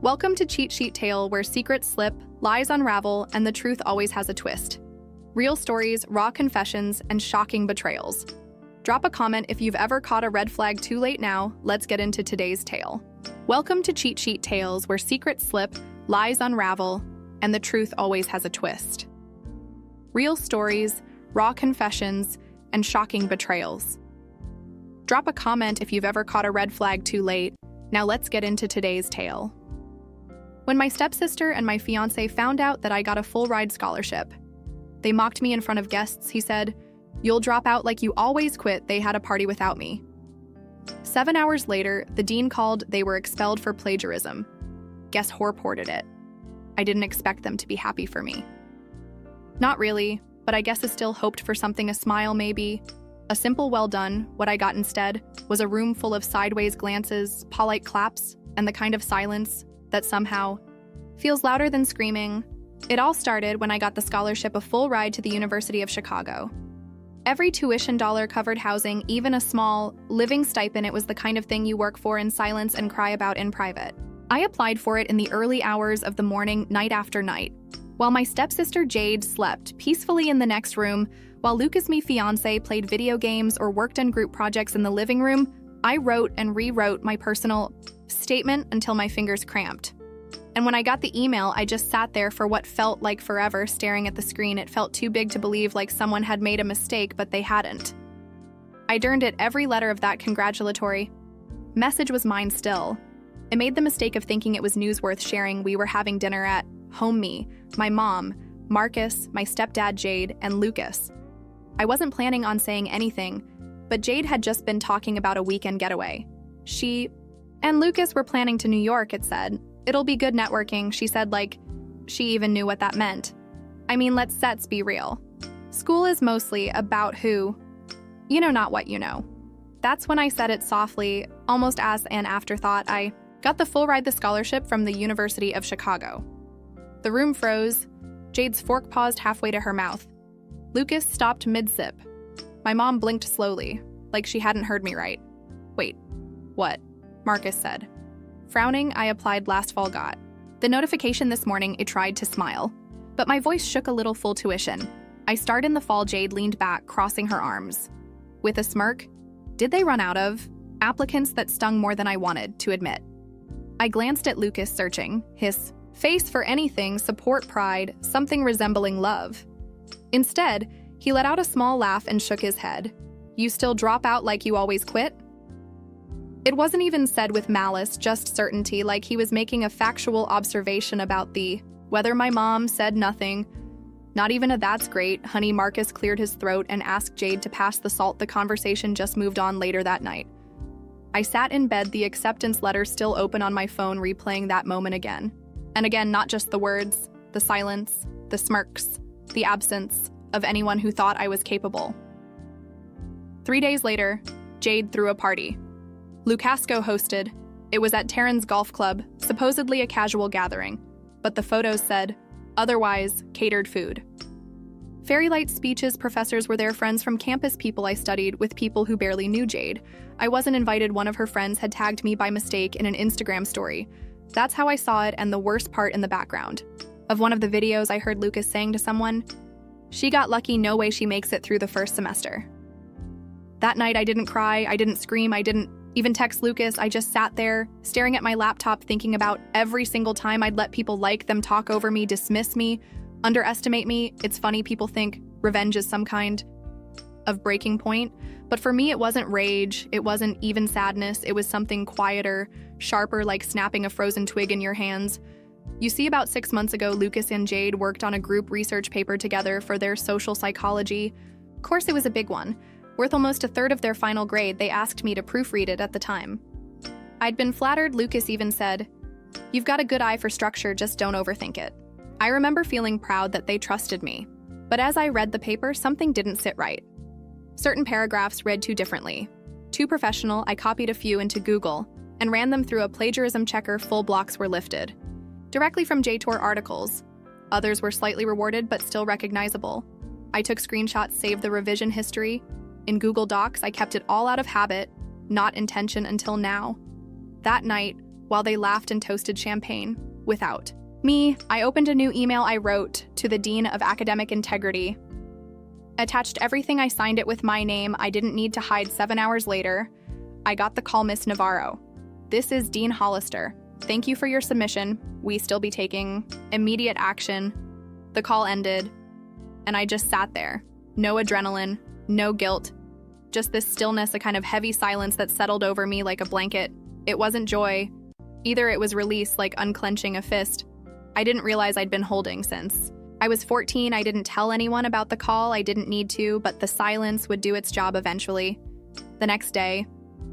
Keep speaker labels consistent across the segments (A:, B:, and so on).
A: Welcome to Cheat Sheet Tale, where secrets slip, lies unravel, and the truth always has a twist. Real stories, raw confessions, and shocking betrayals. Drop a comment if you've ever caught a red flag too late now. Let's get into today's tale. Welcome to Cheat Sheet Tales, where secrets slip, lies unravel, and the truth always has a twist. Real stories, raw confessions, and shocking betrayals. Drop a comment if you've ever caught a red flag too late. Now let's get into today's tale. When my stepsister and my fiancé found out that I got a full ride scholarship, they mocked me in front of guests. He said, "You'll drop out like you always quit. They had a party without me." 7 hours later, the dean called. They were expelled for plagiarism. Guess who reported it? I didn't expect them to be happy for me. Not really, but I guess I still hoped for something, a smile maybe. A simple well done. What I got instead was a room full of sideways glances, polite claps, and the kind of silence that somehow feels louder than screaming. It all started when I got the scholarship, a full ride to the University of Chicago. Every tuition dollar covered housing, even a small living stipend. It was the kind of thing you work for in silence and cry about in private. I applied for it in the early hours of the morning, night after night, while my stepsister Jade slept peacefully in the next room, while Lucas, my fiancé, played video games or worked on group projects in the living room. I wrote and rewrote my personal statement until my fingers cramped. And when I got the email, I just sat there for what felt like forever, staring at the screen. It felt too big to believe, like someone had made a mistake, but they hadn't. I durned at every letter of that congratulatory message was mine still. I made the mistake of thinking it was news worth sharing. We were having dinner at home, me, my mom, Marcus, my stepdad Jade, and Lucas. I wasn't planning on saying anything, but Jade had just been talking about a weekend getaway. She and Lucas were planning to New York, it said. It'll be good networking, she said, like she even knew what that meant. I mean, let's be real. School is mostly about who, not what you know. That's when I said it softly, almost as an afterthought. I got the full ride, the scholarship from the University of Chicago. The room froze. Jade's fork paused halfway to her mouth. Lucas stopped mid-sip. My mom blinked slowly, like she hadn't heard me right. "Wait, what?" Marcus said. Frowning, I applied last fall, got the notification this morning. It tried to smile, but my voice shook a little. Full tuition. I start in the fall. Jade leaned back, crossing her arms. With a smirk, did they run out of applicants? That stung more than I wanted to admit. I glanced at Lucas, searching his face for anything, support, pride, something resembling love. Instead, he let out a small laugh and shook his head. "You still drop out like you always quit?" It wasn't even said with malice, just certainty, like he was making a factual observation about the weather. My mom said nothing. Not even a "that's great, honey." Marcus cleared his throat and asked Jade to pass the salt. The conversation just moved on. Later that night, I sat in bed, the acceptance letter still open on my phone, replaying that moment again. And again, not just the words, the silence, the smirks, the absence of anyone who thought I was capable. 3 days later, Jade threw a party. Lucasco hosted. It was at Taryn's golf club, supposedly a casual gathering, but the photos said, otherwise, catered food. Fairy light speeches, professors were there, friends from campus, people I studied with, people who barely knew Jade. I wasn't invited. One of her friends had tagged me by mistake in an Instagram story. That's how I saw it, and the worst part, in the background of one of the videos, I heard Lucas saying to someone, "She got lucky, no way she makes it through the first semester." That night, I didn't cry, I didn't scream, I didn't even text Lucas. I just sat there, staring at my laptop, thinking about every single time I'd let people like them, talk over me, dismiss me, underestimate me. It's funny, people think revenge is some kind of breaking point, but for me, it wasn't rage, it wasn't even sadness, it was something quieter, sharper, like snapping a frozen twig in your hands. You see, about 6 months ago, Lucas and Jade worked on a group research paper together for their social psychology course. It was a big one, worth almost a third of their final grade. They asked me to proofread it at the time. I'd been flattered. Lucas even said, "You've got a good eye for structure, just don't overthink it." I remember feeling proud that they trusted me, but as I read the paper, something didn't sit right. Certain paragraphs read too differently. Too professional. I copied a few into Google and ran them through a plagiarism checker. Full blocks were lifted directly from JTOR articles. Others were slightly rewarded, but still recognizable. I took screenshots, saved the revision history. In Google Docs, I kept it all out of habit, not intention, until now. That night, while they laughed and toasted champagne. Without me, I opened a new email I wrote to the Dean of Academic Integrity. Attached everything I signed it with my name. I didn't need to hide. 7 hours later, I got the call, Miss Navarro. This is Dean Hollister. Thank you for your submission. We still be taking immediate action. The call ended, and I just sat there. No adrenaline, no guilt, just this stillness, a kind of heavy silence that settled over me like a blanket. It wasn't joy. Either it was release, like unclenching a fist I didn't realize I'd been holding since. I was 14, I didn't tell anyone about the call, I didn't need to, but the silence would do its job eventually. The next day,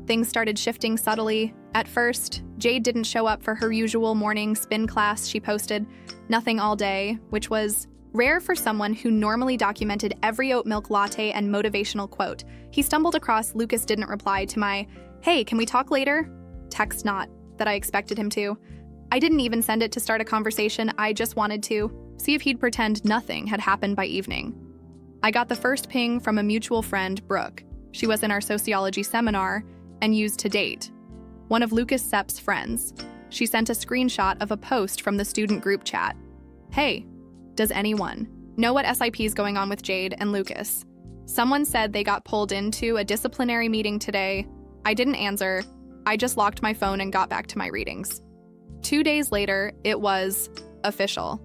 A: things started shifting subtly. At first, Jade didn't show up for her usual morning spin class. She posted nothing all day, which was rare for someone who normally documented every oat milk latte and motivational quote. He stumbled across Lucas didn't reply to my, "Hey, can we talk later?" text, not that I expected him to. I didn't even send it to start a conversation. I just wanted to see if he'd pretend nothing had happened by evening. I got the first ping from a mutual friend, Brooke. She was in our sociology seminar and used to date one of Lucas Sepp's friends. She sent a screenshot of a post from the student group chat. "Hey, does anyone know what SIP is going on with Jade and Lucas? Someone said they got pulled into a disciplinary meeting today." I didn't answer. I just locked my phone and got back to my readings. 2 days later, it was official.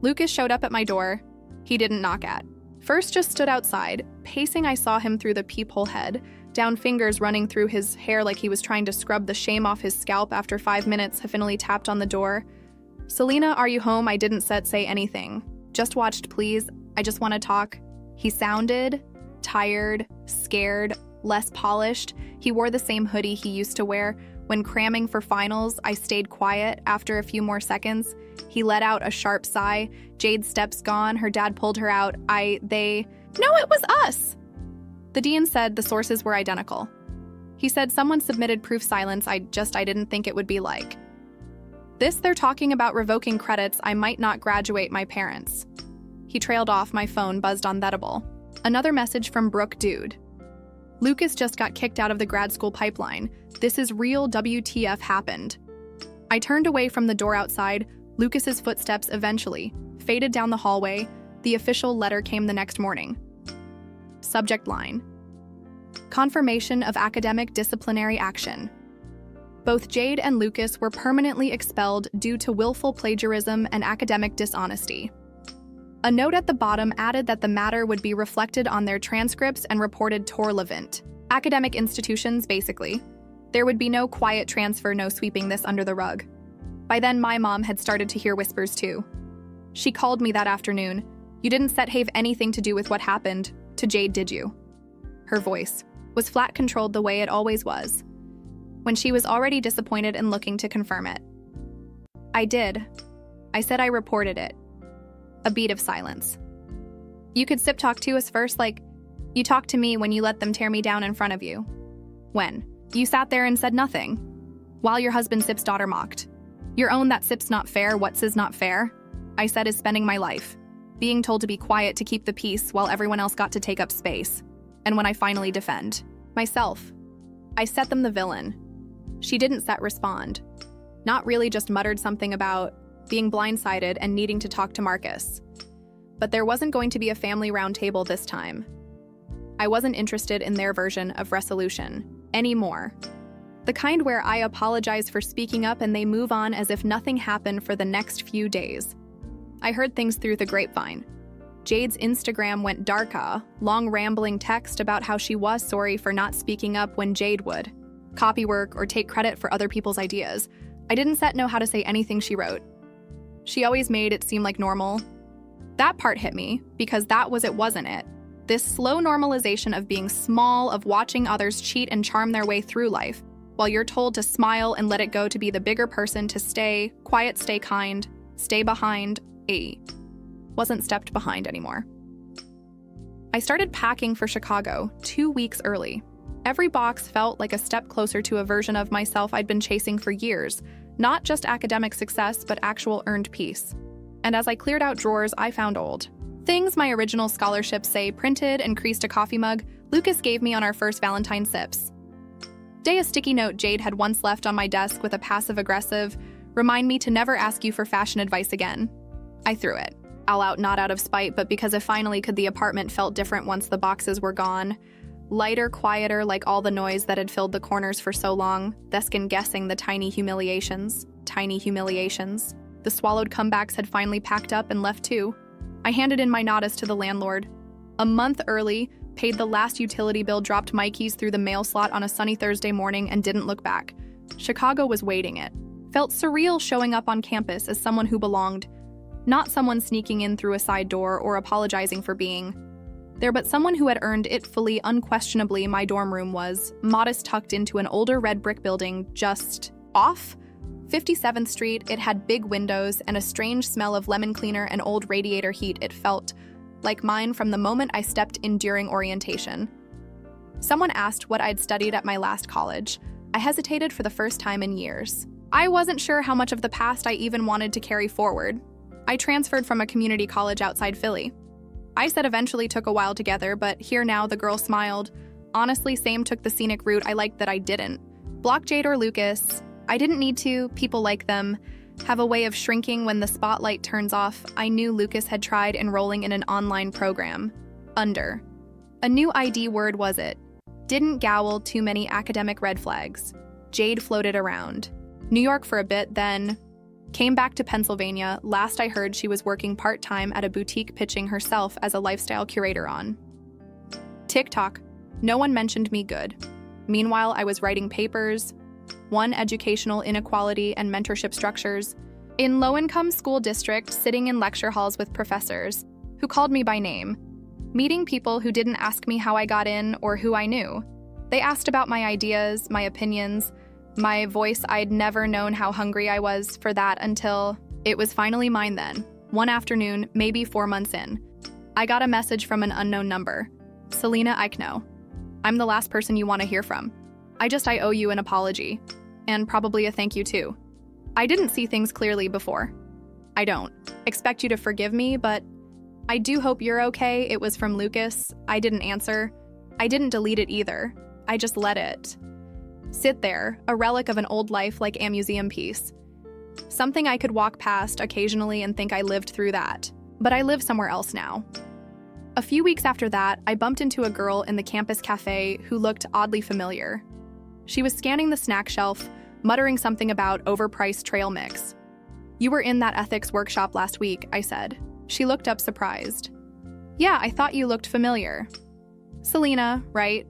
A: Lucas showed up at my door. He didn't knock at. First just stood outside. Pacing, I saw him through the peephole head, down fingers running through his hair like he was trying to scrub the shame off his scalp. After 5 minutes, he finally tapped on the door. "Selena, are you home?" I didn't say anything. "Just watched, please. I just want to talk." He sounded tired, scared, less polished. He wore the same hoodie he used to wear when cramming for finals. I stayed quiet. After a few more seconds, he let out a sharp sigh. "Jade's Step's gone. Her dad pulled her out. No, it was us." The dean said the sources were identical. He said someone submitted proof. Silence. I didn't think it would be like this. "They're talking about revoking credits. I might not graduate. My parents." He trailed off. My phone buzzed on Vettable. Another message from Brooke. "Dude, Lucas just got kicked out of the grad school pipeline. This is real. WTF happened." I turned away from the door outside. Lucas's footsteps eventually faded down the hallway. The official letter came the next morning. Subject line: confirmation of academic disciplinary action. Both Jade and Lucas were permanently expelled due to willful plagiarism and academic dishonesty. A note at the bottom added that the matter would be reflected on their transcripts and reported to Torlevant. Academic institutions, basically. There would be no quiet transfer, no sweeping this under the rug. By then, my mom had started to hear whispers too. She called me that afternoon. "You didn't have anything to do with what happened to Jade, did you?" Her voice was flat, controlled the way it always was, when she was already disappointed and looking to confirm it. "I did. I said I reported it." A beat of silence. "You could sip talk to us first, like you talked to me when you let them tear me down in front of you. When you sat there and said nothing, while your husband Sip's daughter mocked. Your own that Sip's not fair, what's is not fair? I said is spending my life being told to be quiet to keep the peace while everyone else got to take up space. And when I finally defend myself, I set them the villain." She didn't respond. Not really, just muttered something about being blindsided and needing to talk to Marcus. But there wasn't going to be a family roundtable this time. I wasn't interested in their version of resolution anymore. The kind where I apologize for speaking up and they move on as if nothing happened for the next few days. I heard things through the grapevine. Jade's Instagram went dark, long rambling text about how she was sorry for not speaking up when Jade would copy work or take credit for other people's ideas. I didn't know how to say anything she wrote. She always made it seem like normal. That part hit me, because it wasn't it. This slow normalization of being small, of watching others cheat and charm their way through life, while you're told to smile and let it go, to be the bigger person, to stay quiet, stay kind, stay behind. Wasn't stepped behind anymore. I started packing for Chicago 2 weeks early. Every box felt like a step closer to a version of myself I'd been chasing for years. Not just academic success, but actual earned peace. And as I cleared out drawers, I found old things my original scholarship, say, printed and creased a coffee mug Lucas gave me on our first Valentine sips. Day a sticky note Jade had once left on my desk with a passive-aggressive, "Remind me to never ask you for fashion advice again." I threw it. All out, not out of spite, but because it finally could. The apartment felt different once the boxes were gone. Lighter, quieter, like all the noise that had filled the corners for so long, Theskin guessing the tiny humiliations. The swallowed comebacks had finally packed up and left too. I handed in my notice to the landlord. A month early, paid the last utility bill, dropped my keys through the mail slot on a sunny Thursday morning, and didn't look back. Chicago was waiting it. Felt surreal showing up on campus as someone who belonged. Not someone sneaking in through a side door or apologizing for being there, but someone who had earned it fully. Unquestionably, my dorm room was modest, tucked into an older red brick building just off 57th Street. It had big windows and a strange smell of lemon cleaner and old radiator heat. It felt like mine from the moment I stepped in during orientation. Someone asked what I'd studied at my last college. I hesitated for the first time in years. I wasn't sure how much of the past I even wanted to carry forward. I transferred from a community college outside Philly. I said eventually. Took a while together, but here now. The girl smiled. Honestly, same. Took the scenic route. I liked that I didn't block Jade or Lucas. I didn't need to. People like them have a way of shrinking when the spotlight turns off. I knew Lucas had tried enrolling in an online program. Under. A new ID word was it. Didn't gowl. Too many academic red flags. Jade floated around New York for a bit, then came back to Pennsylvania. Last I heard, she was working part-time at a boutique, pitching herself as a lifestyle curator on TikTok. No one mentioned me good. Meanwhile, I was writing papers, one educational inequality and mentorship structures, in low-income school district, sitting in lecture halls with professors who called me by name, meeting people who didn't ask me how I got in or who I knew. They asked about my ideas, my opinions, my voice. I'd never known how hungry I was for that until it was finally mine then. One afternoon, maybe 4 months in, I got a message from an unknown number. "Selena Eichno. I'm the last person you want to hear from. I owe you an apology. And probably a thank you too. I didn't see things clearly before. I don't expect you to forgive me, but I do hope you're okay." It was from Lucas. I didn't answer. I didn't delete it either. I just let it sit there, a relic of an old life, like a museum piece. Something I could walk past occasionally and think I lived through that. But I live somewhere else now. A few weeks after that, I bumped into a girl in the campus cafe who looked oddly familiar. She was scanning the snack shelf, muttering something about overpriced trail mix. "You were in that ethics workshop last week," I said. She looked up surprised. "Yeah, I thought you looked familiar." "Selena, right?"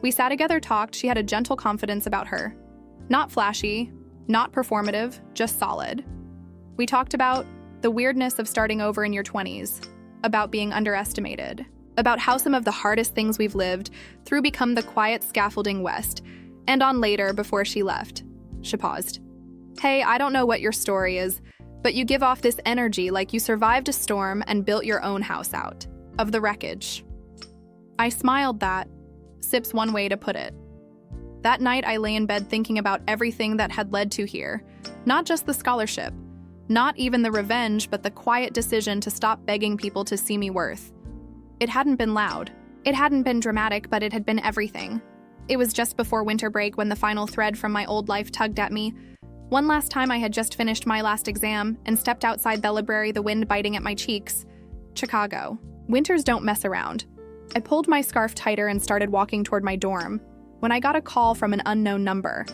A: We sat together, talked. She had a gentle confidence about her. Not flashy, not performative, just solid. We talked about the weirdness of starting over in your 20s, about being underestimated, about how some of the hardest things we've lived through become the quiet scaffolding west, and on later. Before she left, she paused. "Hey, I don't know what your story is, but you give off this energy like you survived a storm and built your own house out of the wreckage." I smiled. That sips one way to put it. That night, I lay in bed thinking about everything that had led to here. Not just the scholarship, not even the revenge, but the quiet decision to stop begging people to see me worth. It hadn't been loud. It hadn't been dramatic, but it had been everything. It was just before winter break when the final thread from my old life tugged at me. One last time, I had just finished my last exam and stepped outside the library, the wind biting at my cheeks. Chicago. Winters don't mess around. I pulled my scarf tighter and started walking toward my dorm when I got a call from an unknown number.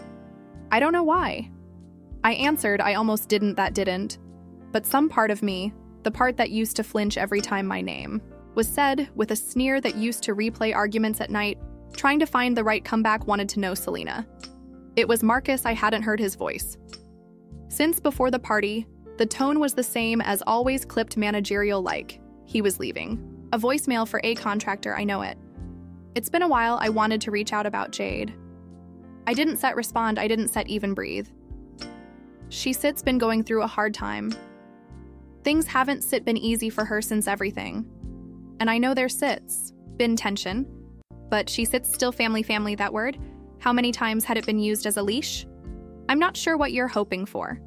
A: I don't know why. I answered. I almost didn't. That didn't. But some part of me, the part that used to flinch every time my name was said, with a sneer that used to replay arguments at night, trying to find the right comeback, wanted to know Selena. It was Marcus. I hadn't heard his voice since before the party. The tone was the same as always, clipped managerial, like he was leaving. A voicemail for a contractor, I know it. It's been a while. I wanted to reach out about Jade. I didn't set respond. I didn't set even breathe. She sits been going through a hard time. Things haven't been easy for her since everything. And I know there been tension. But she sits still. Family, that word. How many times had it been used as a leash? "I'm not sure what you're hoping for."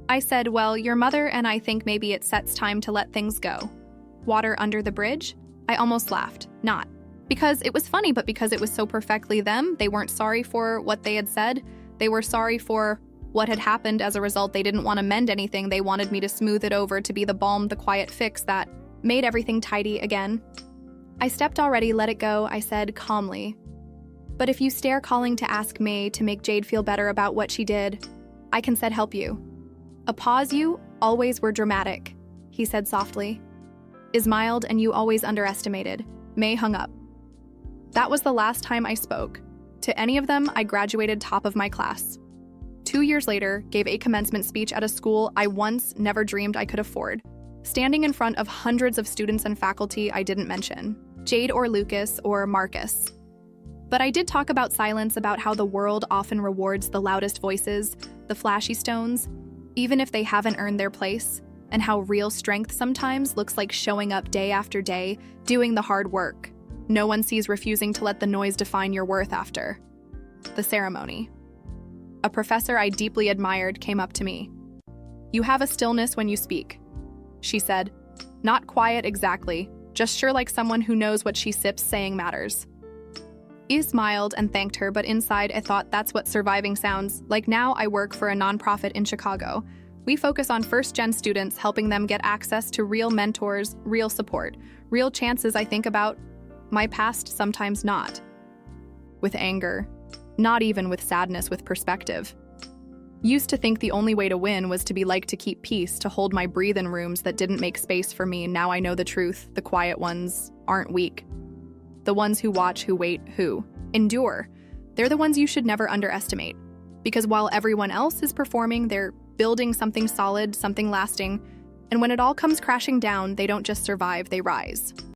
A: I said, "Well, your mother and I think maybe it sets time to let things go. Water under the bridge?" I almost laughed. Not Because it was funny, but because it was so perfectly them, they weren't sorry for what they had said. They were sorry for what had happened. As a result, they didn't want to mend anything. They wanted me to smooth it over, to be the balm, the quiet fix that made everything tidy again. I stepped already, let it go, I said calmly. But if you stare calling to ask May to make Jade feel better about what she did, I can said help you. A pause, you always were dramatic, he said softly. Is mild and you always underestimated. May hung up. That was the last time I spoke. To any of them, I graduated top of my class. 2 years later, gave a commencement speech at a school I once never dreamed I could afford, standing in front of hundreds of students and faculty I didn't mention, Jade or Lucas or Marcus. But I did talk about silence, about how the world often rewards the loudest voices, the flashy stones, even if they haven't earned their place, and how real strength sometimes looks like showing up day after day, doing the hard work. No one sees refusing to let the noise define your worth after the ceremony. A professor I deeply admired came up to me. You have a stillness when you speak, she said. Not quiet exactly, just sure like someone who knows what she sips saying matters. I smiled and thanked her, but inside I thought that's what surviving sounds like. Now I work for a nonprofit in Chicago. We focus on first-gen students, helping them get access to real mentors, real support, real chances. I think about my past, sometimes not with anger, not even with sadness, with perspective. Used to think the only way to win was to be like, to keep peace, to hold my breath in rooms that didn't make space for me. Now I know the truth. The quiet ones aren't weak. The ones who watch, who wait, who endure, they're the ones you should never underestimate. Because while everyone else is performing, they're building something solid, something lasting. And when it all comes crashing down, they don't just survive, they rise.